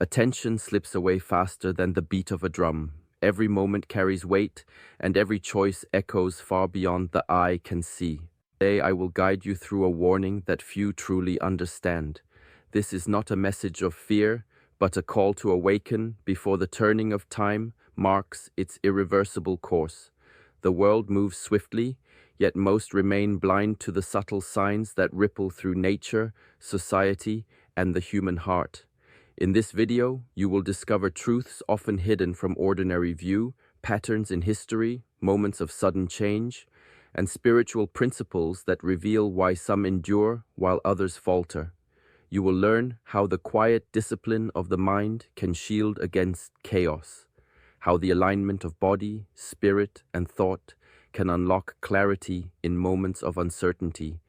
Attention slips away faster than the beat of a drum. Every moment carries weight, and every choice echoes far beyond the eye can see. Today I will guide you through a warning that few truly understand. This is not a message of fear, but a call to awaken before the turning of time marks its irreversible course. The world moves swiftly, yet most remain blind to the subtle signs that ripple through nature, society, and the human heart. In this video, you will discover truths often hidden from ordinary view, patterns in history, moments of sudden change, and spiritual principles that reveal why some endure while others falter. You will learn how the quiet discipline of the mind can shield against chaos, how the alignment of body, spirit, and thought can unlock clarity in moments of uncertainty,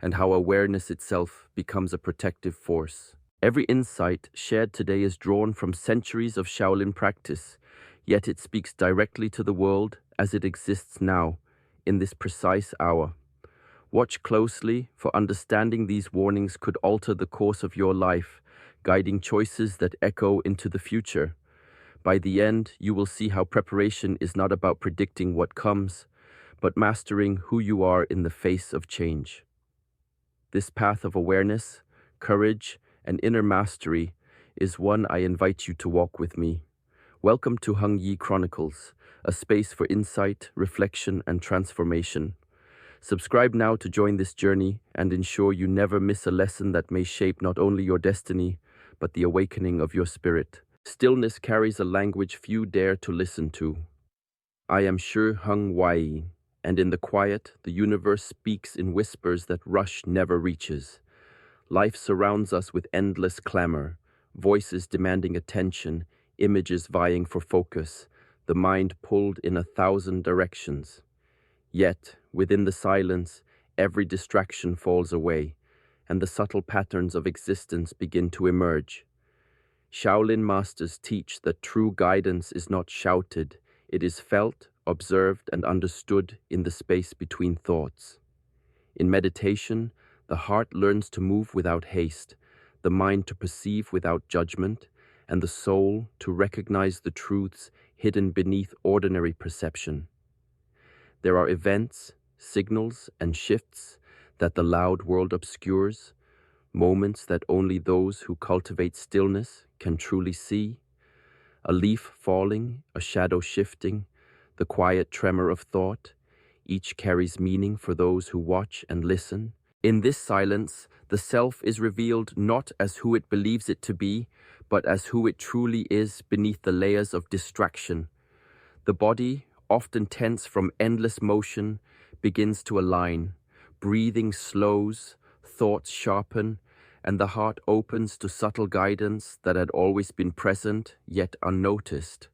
and how awareness itself becomes a protective force. Every insight shared today is drawn from centuries of Shaolin practice, yet it speaks directly to the world as it exists now, in this precise hour. Watch closely, for understanding these warnings could alter the course of your life, guiding choices that echo into the future. By the end, you will see how preparation is not about predicting what comes, but mastering who you are in the face of change. This path of awareness, courage, and inner mastery is one I invite you to walk with me. Welcome to Heng Yi Chronicles, a space for insight, reflection, and transformation. Subscribe now to join this journey and ensure you never miss a lesson that may shape not only your destiny, but the awakening of your spirit. Stillness carries a language few dare to listen to. I am Shi Heng Yi, and in the quiet, the universe speaks in whispers that rush never reaches. Life surrounds us with endless clamor, voices demanding attention, images vying for focus, the mind pulled in 1,000 directions. Yet, within the silence, every distraction falls away, and the subtle patterns of existence begin to emerge. Shaolin masters teach that true guidance is not shouted, it is felt, observed, and understood in the space between thoughts. In meditation, the heart learns to move without haste, the mind to perceive without judgment, and the soul to recognize the truths hidden beneath ordinary perception. There are events, signals, and shifts that the loud world obscures, moments that only those who cultivate stillness can truly see. A leaf falling, a shadow shifting, the quiet tremor of thought, each carries meaning for those who watch and listen. In this silence, the self is revealed not as who it believes it to be, but as who it truly is beneath the layers of distraction. The body, often tense from endless motion, begins to align. Breathing slows, thoughts sharpen, and the heart opens to subtle guidance that had always been present, yet unnoticed.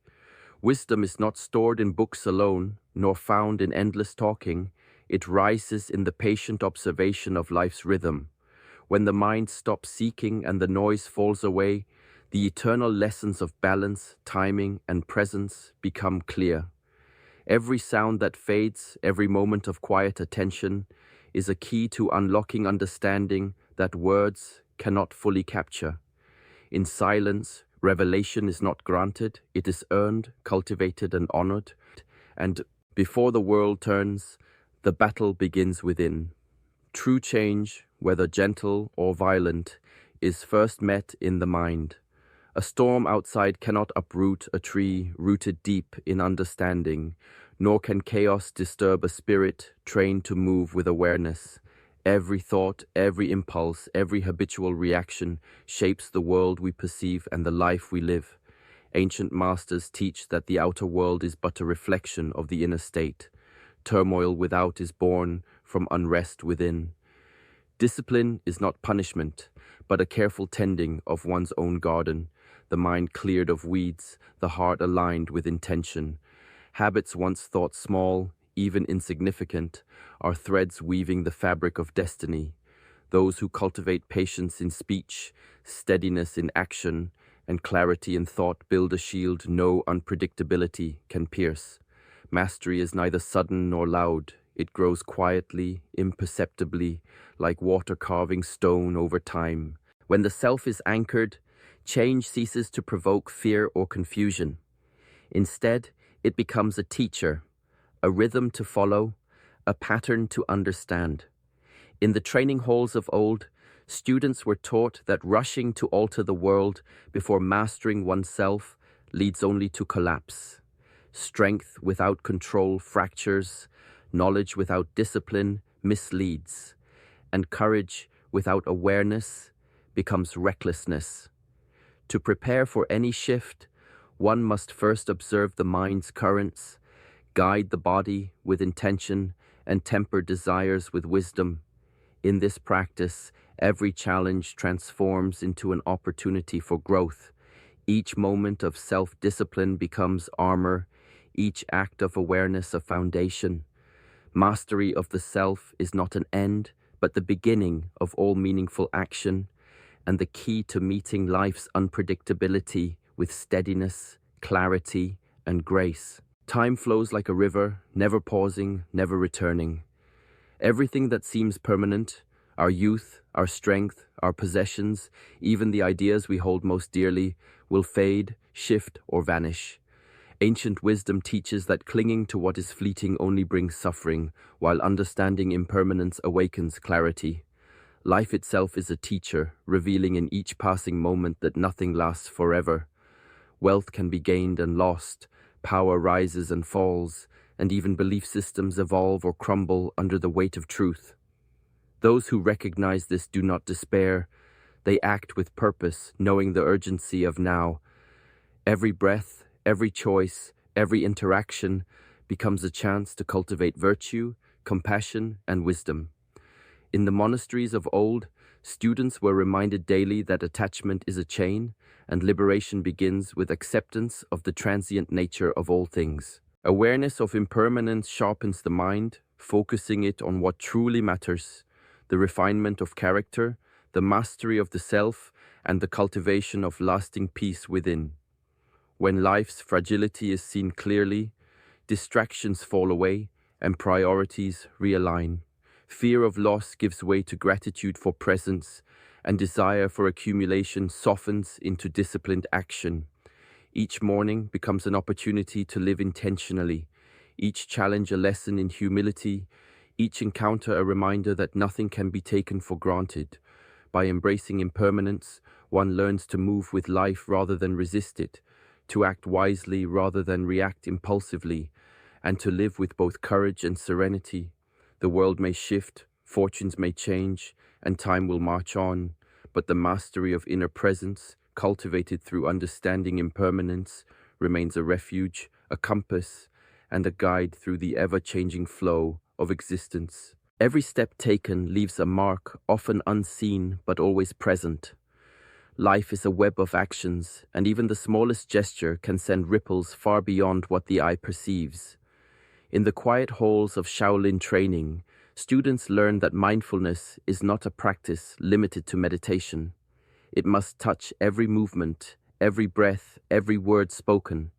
Wisdom is not stored in books alone, nor found in endless talking. It rises in the patient observation of life's rhythm. When the mind stops seeking and the noise falls away, the eternal lessons of balance, timing, and presence become clear. Every sound that fades, every moment of quiet attention, is a key to unlocking understanding that words cannot fully capture. In silence, revelation is not granted, it is earned, cultivated, and honored. And before the world turns, the battle begins within. True change, whether gentle or violent, is first met in the mind. A storm outside cannot uproot a tree rooted deep in understanding, nor can chaos disturb a spirit trained to move with awareness. Every thought, every impulse, every habitual reaction shapes the world we perceive and the life we live. Ancient masters teach that the outer world is but a reflection of the inner state. Turmoil without is born from unrest within. Discipline is not punishment, but a careful tending of one's own garden, the mind cleared of weeds, the heart aligned with intention. Habits once thought small, even insignificant, are threads weaving the fabric of destiny. Those who cultivate patience in speech, steadiness in action, and clarity in thought build a shield no unpredictability can pierce. Mastery is neither sudden nor loud. It grows quietly, imperceptibly, like water carving stone over time. When the self is anchored, Change ceases to provoke fear or confusion. Instead, it becomes a teacher, a rhythm to follow, a pattern to understand. In the training halls of old, students were taught that rushing to alter the world before mastering oneself leads only to collapse. Strength without control fractures, knowledge without discipline misleads, and courage without awareness becomes recklessness. To prepare for any shift, one must first observe the mind's currents, guide the body with intention, and temper desires with wisdom. In this practice, every challenge transforms into an opportunity for growth. Each moment of self-discipline becomes armor, each act of awareness a foundation. Mastery of the self is not an end, but the beginning of all meaningful action, and the key to meeting life's unpredictability with steadiness, clarity, and grace. Time flows like a river, never pausing, never returning. Everything that seems permanent, our youth, our strength, our possessions, even the ideas we hold most dearly, will fade, shift, or vanish. Ancient wisdom teaches that clinging to what is fleeting only brings suffering, while understanding impermanence awakens clarity. Life itself is a teacher, revealing in each passing moment that nothing lasts forever. Wealth can be gained and lost, power rises and falls, and even belief systems evolve or crumble under the weight of truth. Those who recognize this do not despair. They act with purpose, knowing the urgency of now. Every breath, every choice, every interaction becomes a chance to cultivate virtue, compassion, and wisdom. In the monasteries of old, students were reminded daily that attachment is a chain, and liberation begins with acceptance of the transient nature of all things. Awareness of impermanence sharpens the mind, focusing it on what truly matters: the refinement of character, the mastery of the self, and the cultivation of lasting peace within. When life's fragility is seen clearly, distractions fall away and priorities realign. Fear of loss gives way to gratitude for presence, and desire for accumulation softens into disciplined action. Each morning becomes an opportunity to live intentionally, each challenge a lesson in humility, each encounter a reminder that nothing can be taken for granted. By embracing impermanence, one learns to move with life rather than resist it, to act wisely rather than react impulsively, and to live with both courage and serenity. The world may shift, fortunes may change, and time will march on, but the mastery of inner presence, cultivated through understanding impermanence, remains a refuge, a compass, and a guide through the ever-changing flow of existence. Every step taken leaves a mark, often unseen but always present. Life is a web of actions, and even the smallest gesture can send ripples far beyond what the eye perceives. In the quiet halls of Shaolin training, students learn that mindfulness is not a practice limited to meditation. It must touch every movement, every breath, every word spoken.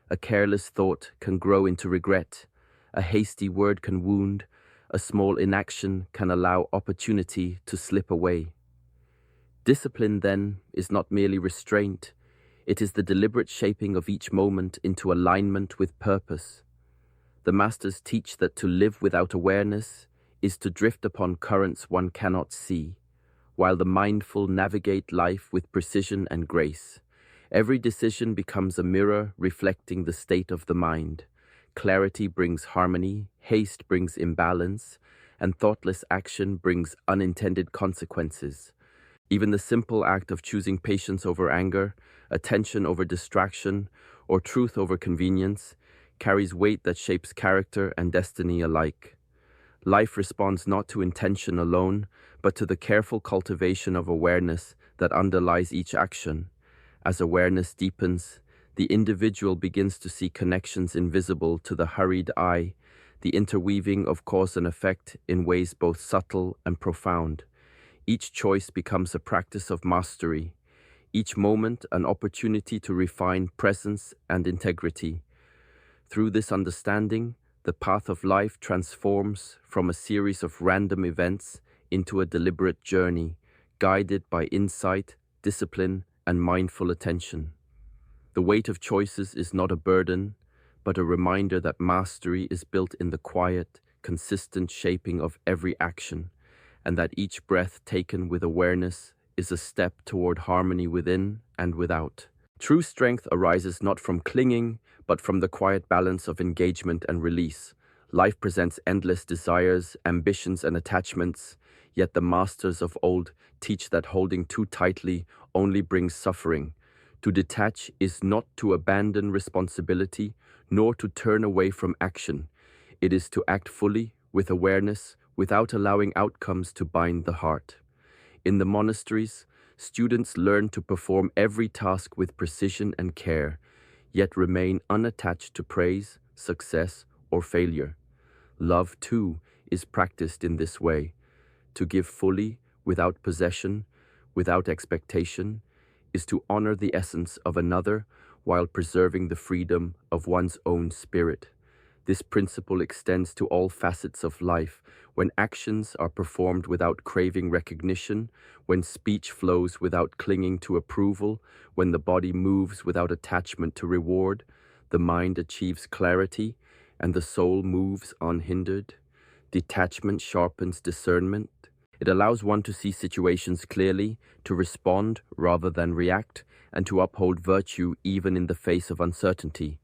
A careless thought can grow into regret. A hasty word can wound. A small inaction can allow opportunity to slip away. Discipline, then, is not merely restraint. It is the deliberate shaping of each moment into alignment with purpose. The masters teach that to live without awareness is to drift upon currents one cannot see, while the mindful navigate life with precision and grace. Every decision becomes a mirror reflecting the state of the mind. Clarity brings harmony, haste brings imbalance, and thoughtless action brings unintended consequences. Even the simple act of choosing patience over anger, attention over distraction, or truth over convenience carries weight that shapes character and destiny alike. Life responds not to intention alone, but to the careful cultivation of awareness that underlies each action. As awareness deepens, the individual begins to see connections invisible to the hurried eye, the interweaving of cause and effect in ways both subtle and profound. Each choice becomes a practice of mastery, each moment an opportunity to refine presence and integrity. Through this understanding, the path of life transforms from a series of random events into a deliberate journey, guided by insight, discipline, and mindful attention. The weight of choices is not a burden, but a reminder that mastery is built in the quiet, consistent shaping of every action, and that each breath taken with awareness is a step toward harmony within and without. True strength arises not from clinging, but from the quiet balance of engagement and release. Life presents endless desires, ambitions, and attachments, yet the masters of old teach that holding too tightly only brings suffering. To detach is not to abandon responsibility, nor to turn away from action. It is to act fully, with awareness, without allowing outcomes to bind the heart. In the monasteries, students learn to perform every task with precision and care, yet remain unattached to praise, success, or failure. Love, too, is practiced in this way. To give fully, without possession, without expectation, is to honor the essence of another while preserving the freedom of one's own spirit. This principle extends to all facets of life, when actions are performed without craving recognition, when speech flows without clinging to approval, when the body moves without attachment to reward, the mind achieves clarity, and the soul moves unhindered. Detachment sharpens discernment. It allows one to see situations clearly, to respond rather than react, and to uphold virtue even in the face of uncertainty.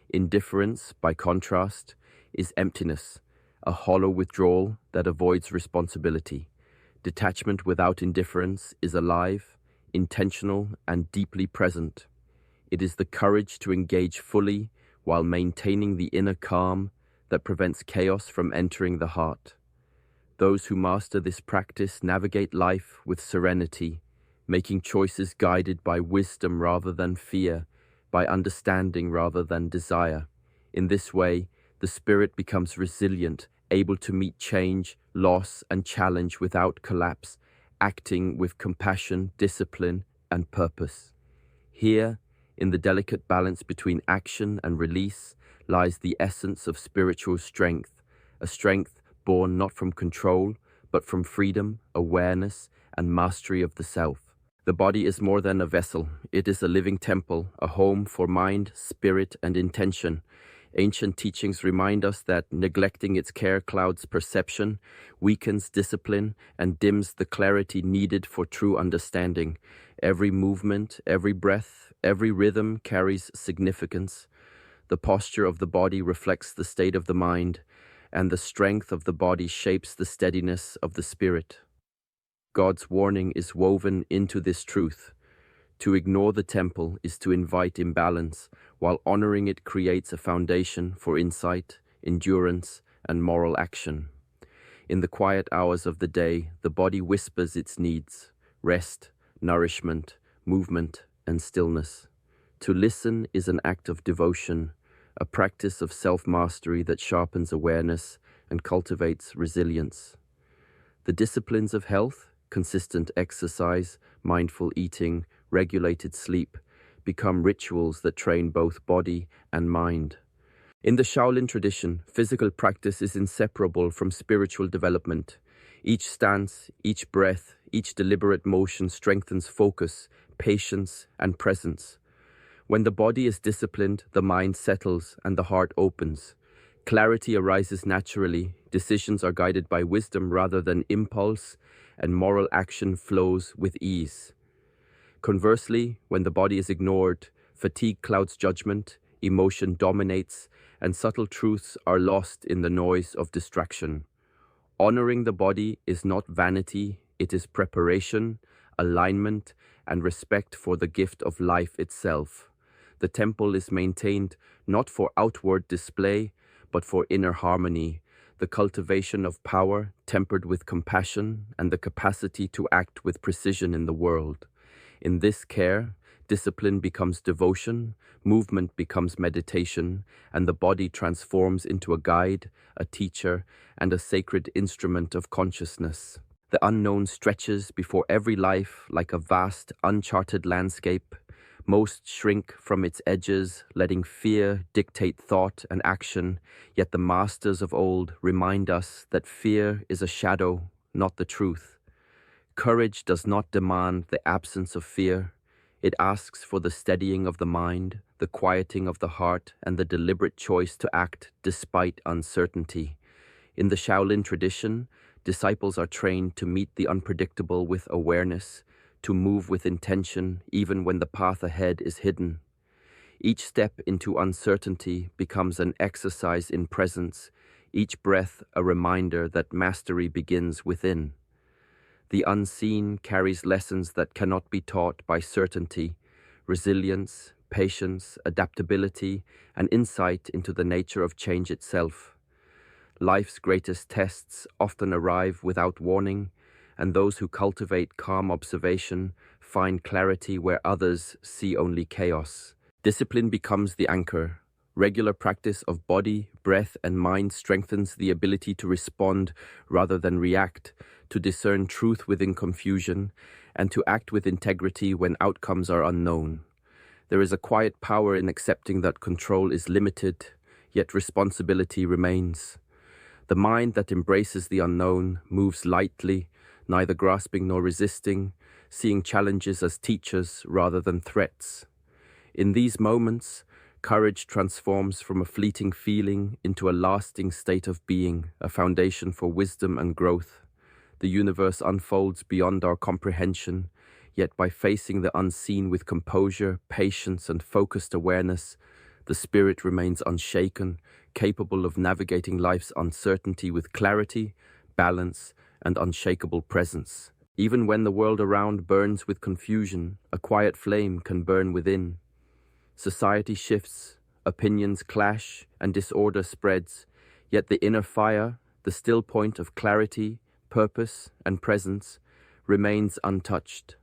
Indifference, by contrast, is emptiness, a hollow withdrawal that avoids responsibility. Detachment without indifference is alive, intentional, and deeply present. It is the courage to engage fully while maintaining the inner calm that prevents chaos from entering the heart. Those who master this practice navigate life with serenity, making choices guided by wisdom rather than fear, by understanding rather than desire. In this way, the spirit becomes resilient, able to meet change, loss, and challenge without collapse, acting with compassion, discipline, and purpose. Here, in the delicate balance between action and release, lies the essence of spiritual strength, a strength born not from control, but from freedom, awareness, and mastery of the self. The body is more than a vessel. It is a living temple, a home for mind, spirit, and intention. Ancient teachings remind us that neglecting its care clouds perception, weakens discipline, and dims the clarity needed for true understanding. Every movement, every breath, every rhythm carries significance. The posture of the body reflects the state of the mind, and the strength of the body shapes the steadiness of the spirit. God's warning is woven into this truth. To ignore the temple is to invite imbalance, while honoring it creates a foundation for insight, endurance, and moral action. In the quiet hours of the day, the body whispers its needs: rest, nourishment, movement, and stillness. To listen is an act of devotion, a practice of self-mastery that sharpens awareness and cultivates resilience. The disciplines of health, consistent exercise, mindful eating, regulated sleep, become rituals that train both body and mind. In the Shaolin tradition, physical practice is inseparable from spiritual development. Each stance, each breath, each deliberate motion strengthens focus, patience, and presence. When the body is disciplined, the mind settles and the heart opens. Clarity arises naturally, decisions are guided by wisdom rather than impulse, and moral action flows with ease. Conversely, when the body is ignored, fatigue clouds judgment, emotion dominates, and subtle truths are lost in the noise of distraction. Honoring the body is not vanity, it is preparation, alignment, and respect for the gift of life itself. The temple is maintained not for outward display, but for inner harmony, the cultivation of power tempered with compassion and the capacity to act with precision in the world. In this care, discipline becomes devotion, movement becomes meditation, and the body transforms into a guide, a teacher, and a sacred instrument of consciousness. The unknown stretches before every life like a vast, uncharted landscape. Most shrink from its edges, letting fear dictate thought and action, yet the masters of old remind us that fear is a shadow, not the truth. Courage does not demand the absence of fear. It asks for the steadying of the mind, the quieting of the heart, and the deliberate choice to act despite uncertainty. In the Shaolin tradition, disciples are trained to meet the unpredictable with awareness, to move with intention even when the path ahead is hidden. Each step into uncertainty becomes an exercise in presence, each breath a reminder that mastery begins within. The unseen carries lessons that cannot be taught by certainty: resilience, patience, adaptability, and insight into the nature of change itself. Life's greatest tests often arrive without warning, and those who cultivate calm observation find clarity where others see only chaos. Discipline becomes the anchor. Regular practice of body, breath, and mind strengthens the ability to respond rather than react, to discern truth within confusion, and to act with integrity when outcomes are unknown. There is a quiet power in accepting that control is limited, yet responsibility remains. The mind that embraces the unknown moves lightly, neither grasping nor resisting, seeing challenges as teachers rather than threats. In these moments, courage transforms from a fleeting feeling into a lasting state of being, a foundation for wisdom and growth. The universe unfolds beyond our comprehension, yet by facing the unseen with composure, patience, and focused awareness, the spirit remains unshaken, capable of navigating life's uncertainty with clarity, balance, and unshakable presence. Even when the world around burns with confusion, a quiet flame can burn within. Society shifts, opinions clash, and disorder spreads, yet the inner fire, the still point of clarity, purpose, and presence, remains untouched.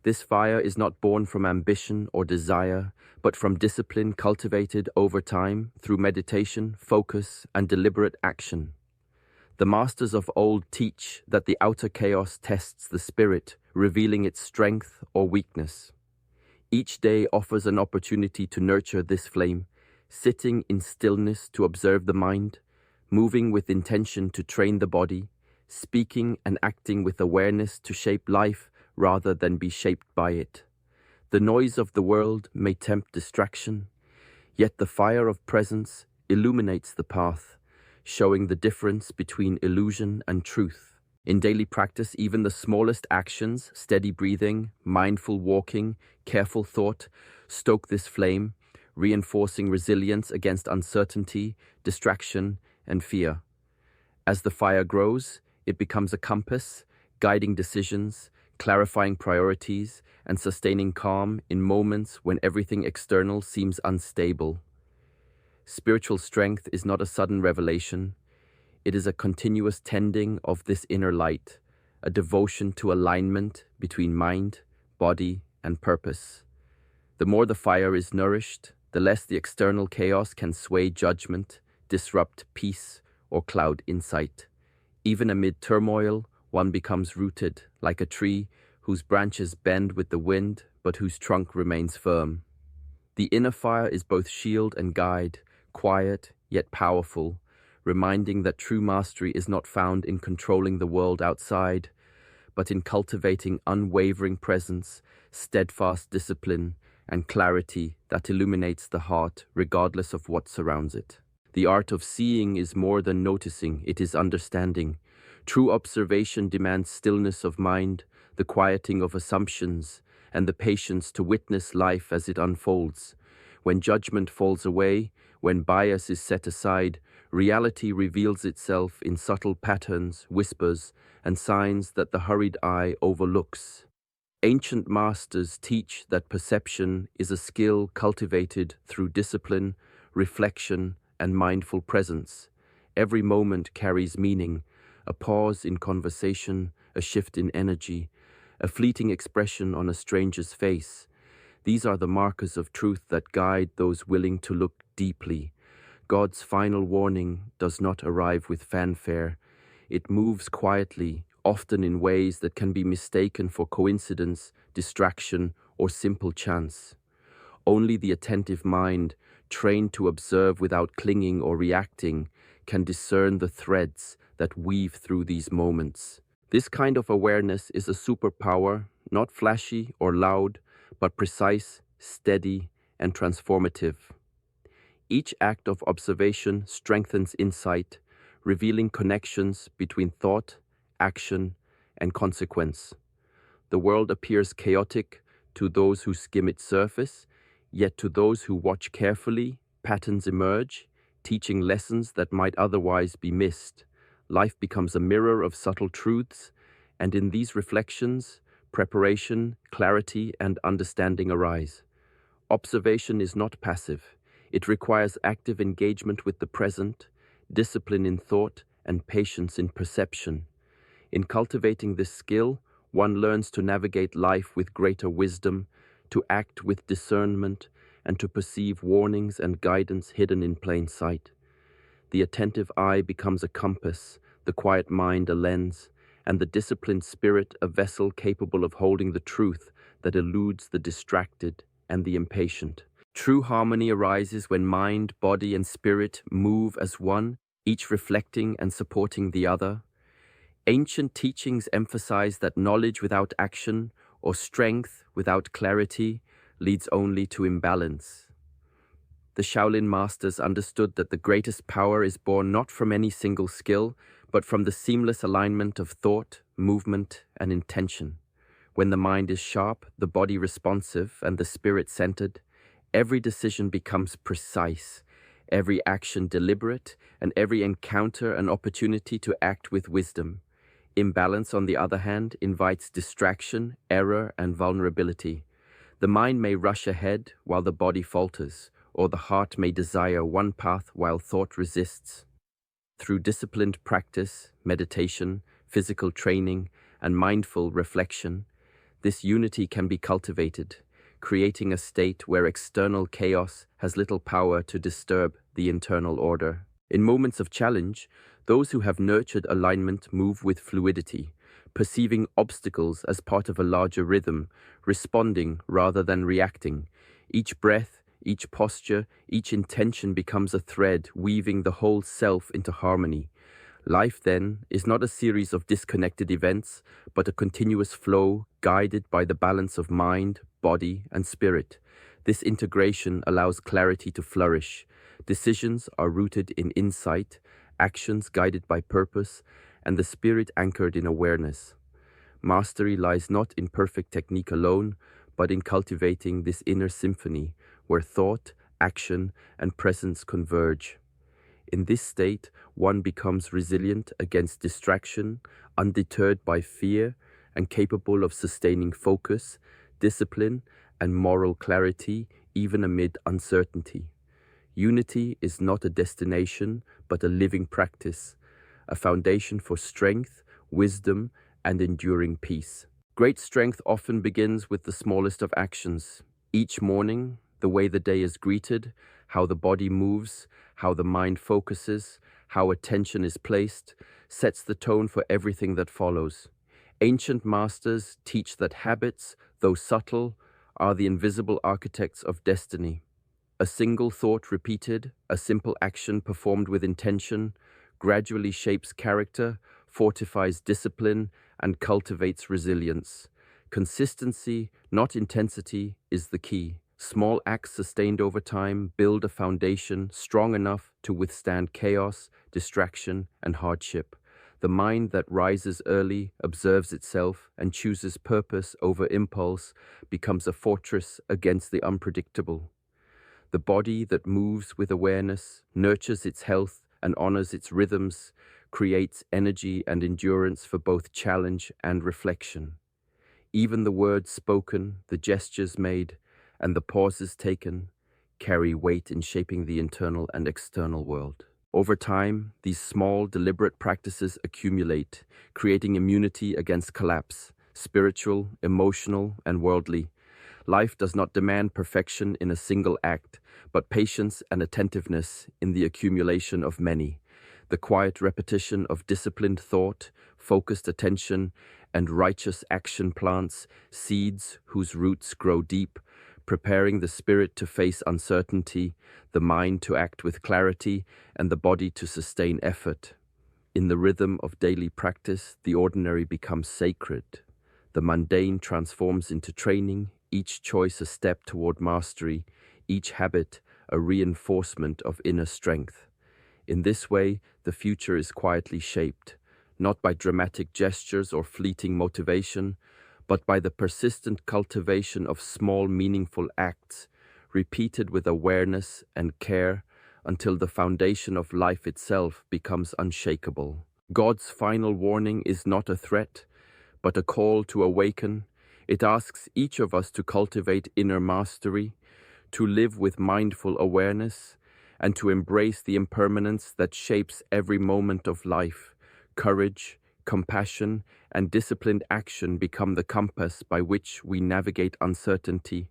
This fire is not born from ambition or desire, but from discipline cultivated over time through meditation, focus, and deliberate action. The masters of old teach that the outer chaos tests the spirit, revealing its strength or weakness. Each day offers an opportunity to nurture this flame, sitting in stillness to observe the mind, moving with intention to train the body, speaking and acting with awareness to shape life rather than be shaped by it. The noise of the world may tempt distraction, yet the fire of presence illuminates the path, showing the difference between illusion and truth. In daily practice, even the smallest actions, steady breathing, mindful walking, careful thought, stoke this flame, reinforcing resilience against uncertainty, distraction, and fear. As the fire grows, it becomes a compass, guiding decisions, clarifying priorities, and sustaining calm in moments when everything external seems unstable. Spiritual strength is not a sudden revelation. It is a continuous tending of this inner light, a devotion to alignment between mind, body, and purpose. The more the fire is nourished, the less the external chaos can sway judgment, disrupt peace, or cloud insight. Even amid turmoil, one becomes rooted, like a tree whose branches bend with the wind, but whose trunk remains firm. The inner fire is both shield and guide, quiet yet powerful, reminding that true mastery is not found in controlling the world outside, but in cultivating unwavering presence, steadfast discipline, and clarity that illuminates the heart regardless of what surrounds it. The art of seeing is more than noticing, it is understanding. True observation demands stillness of mind, the quieting of assumptions, and the patience to witness life as it unfolds. When judgment falls away, when bias is set aside, reality reveals itself in subtle patterns, whispers, and signs that the hurried eye overlooks. Ancient masters teach that perception is a skill cultivated through discipline, reflection, and mindful presence. Every moment carries meaning, a pause in conversation, a shift in energy, a fleeting expression on a stranger's face. These are the markers of truth that guide those willing to look deeply. God's final warning does not arrive with fanfare. It moves quietly, often in ways that can be mistaken for coincidence, distraction, or simple chance. Only the attentive mind, trained to observe without clinging or reacting, can discern the threads that weave through these moments. This kind of awareness is a superpower, not flashy or loud, but precise, steady, and transformative. Each act of observation strengthens insight, revealing connections between thought, action, and consequence. The world appears chaotic to those who skim its surface, yet to those who watch carefully, patterns emerge, teaching lessons that might otherwise be missed. Life becomes a mirror of subtle truths, and in these reflections, preparation, clarity, and understanding arise. Observation is not passive. It requires active engagement with the present, discipline in thought, and patience in perception. In cultivating this skill, one learns to navigate life with greater wisdom, to act with discernment, and to perceive warnings and guidance hidden in plain sight. The attentive eye becomes a compass, the quiet mind a lens, and the disciplined spirit a vessel capable of holding the truth that eludes the distracted and the impatient. True harmony arises when mind, body, and spirit move as one, each reflecting and supporting the other. Ancient teachings emphasize that knowledge without action or strength without clarity leads only to imbalance. The Shaolin masters understood that the greatest power is born not from any single skill, but from the seamless alignment of thought, movement, and intention. When the mind is sharp, the body responsive, and the spirit centered, every decision becomes precise, every action deliberate, and every encounter an opportunity to act with wisdom. Imbalance, on the other hand, invites distraction, error, and vulnerability. The mind may rush ahead while the body falters, or the heart may desire one path while thought resists. Through disciplined practice, meditation, physical training, and mindful reflection, this unity can be cultivated, creating a state where external chaos has little power to disturb the internal order. In moments of challenge, those who have nurtured alignment move with fluidity, perceiving obstacles as part of a larger rhythm, responding rather than reacting. Each breath, each posture, each intention becomes a thread weaving the whole self into harmony. Life, then, is not a series of disconnected events, but a continuous flow guided by the balance of mind, body, and spirit. This integration allows clarity to flourish. Decisions are rooted in insight, actions guided by purpose, and the spirit anchored in awareness. Mastery lies not in perfect technique alone, but in cultivating this inner symphony where thought, action, and presence converge. In this state, one becomes resilient against distraction, undeterred by fear, and capable of sustaining focus, discipline, and moral clarity even amid uncertainty. Unity is not a destination, but a living practice, a foundation for strength, wisdom, and enduring peace. Great strength often begins with the smallest of actions. Each morning, the way the day is greeted, how the body moves, how the mind focuses, how attention is placed, sets the tone for everything that follows. Ancient masters teach that habits, though subtle, are the invisible architects of destiny. A single thought repeated, a simple action performed with intention, gradually shapes character, fortifies discipline, and cultivates resilience. Consistency, not intensity, is the key. Small acts sustained over time build a foundation strong enough to withstand chaos, distraction, and hardship. The mind that rises early, observes itself, and chooses purpose over impulse becomes a fortress against the unpredictable. The body that moves with awareness, nurtures its health, and honors its rhythms, creates energy and endurance for both challenge and reflection. Even the words spoken, the gestures made, and the pauses taken carry weight in shaping the internal and external world. Over time, these small, deliberate practices accumulate, creating immunity against collapse, spiritual, emotional, and worldly. Life does not demand perfection in a single act, but patience and attentiveness in the accumulation of many. The quiet repetition of disciplined thought, focused attention, and righteous action plants seeds whose roots grow deep, preparing the spirit to face uncertainty, the mind to act with clarity, and the body to sustain effort. In the rhythm of daily practice, the ordinary becomes sacred. The mundane transforms into training, each choice a step toward mastery, each habit a reinforcement of inner strength. In this way, the future is quietly shaped, not by dramatic gestures or fleeting motivation, but by the persistent cultivation of small, meaningful acts, repeated with awareness and care until the foundation of life itself becomes unshakable. God's final warning is not a threat, but a call to awaken. It asks each of us to cultivate inner mastery, to live with mindful awareness, and to embrace the impermanence that shapes every moment of life. Courage, compassion, and disciplined action become the compass by which we navigate uncertainty,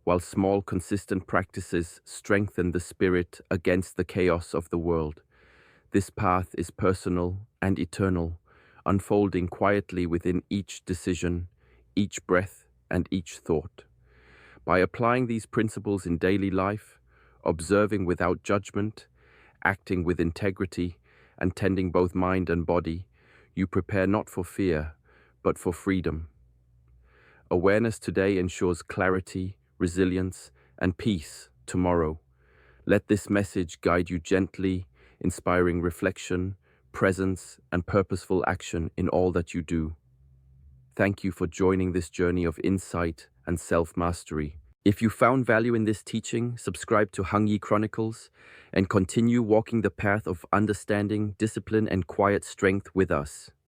while small, consistent practices strengthen the spirit against the chaos of the world. This path is personal and eternal, unfolding quietly within each decision, each breath, and each thought. By applying these principles in daily life, observing without judgment, acting with integrity, and tending both mind and body, you prepare not for fear, but for freedom. Awareness today ensures clarity, resilience, and peace tomorrow. Let this message guide you gently, inspiring reflection, presence, and purposeful action in all that you do. Thank you for joining this journey of insight and self-mastery. If you found value in this teaching, subscribe to Heng Yi Chronicles and continue walking the path of understanding, discipline, and quiet strength with us.